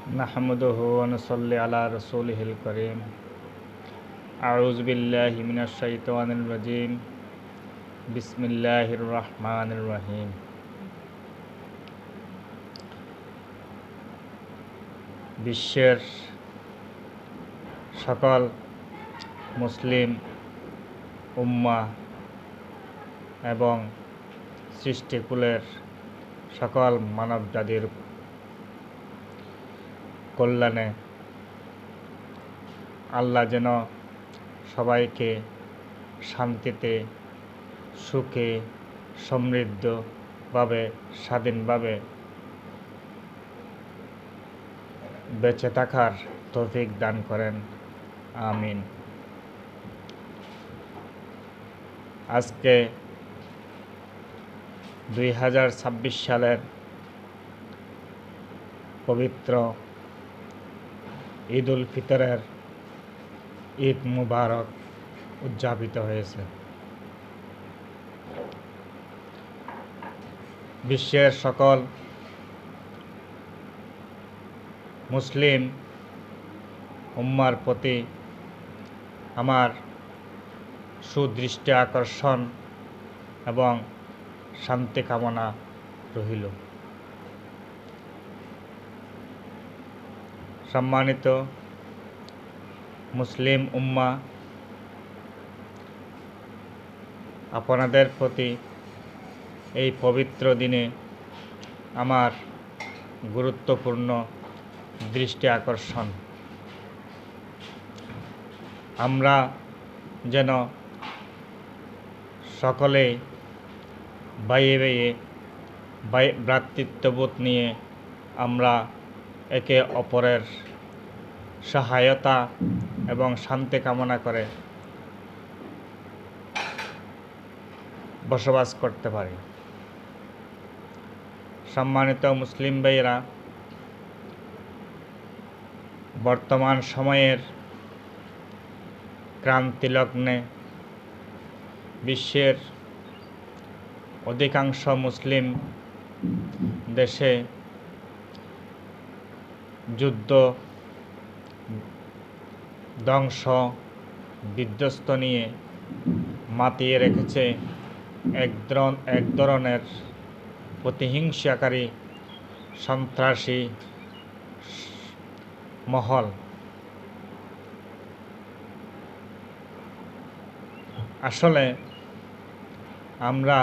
নাহমাদুহু ওয়া নুসাল্লি আলা রাসূলিহিল কারীম। আউযু বিল্লাহি মিনাশ শাইতানির রাজীম। বিসমিল্লাহির রহমানির রহিম। বিশ্বের সকল মুসলিম উম্মাহ এবং সৃষ্টিকুলের সকল মানবজাতির কল্যাণে আল্লাহ যেন সবাইকে শান্তিতে, সুখে, সমৃদ্ধভাবে, স্বাধীনভাবে বেঁচে থাকার তৌফিক দান করেন, আমিন। আজকে 2026 সালের পবিত্র ঈদ উল ফিতরের ঈদ মুবারক উদযাপিত হয়েছে। বিশ্বের সকল মুসলিম উম্মার প্রতি আমার সুদৃষ্টি আকর্ষণ এবং শান্তি কামনা রহিল। সম্মানিত মুসলিম উম্মাহ, আপনাদের প্রতি এই পবিত্র দিনে আমার গুরুত্বপূর্ণ দৃষ্টি আকর্ষণ। আমরা যেন সকলে বাইয়ে বাইয়ে ভ্রাতৃত্ববোধ নিয়ে আমরা একে অপরের সহায়তা এবং শান্তি কামনা করে বসবাস করতে পারি। সম্মানিত মুসলিম ভাইয়েরা, বর্তমান সময়ের ক্রান্তিলগ্নে বিশ্বের অধিকাংশ মুসলিম দেশে যুদ্ধ, ধ্বংস, বিধ্বস্ত নিয়ে মাতিয়ে রেখেছে এক ধরনের প্রতিহিংসাকারী সন্ত্রাসী মহল। আসলে আমরা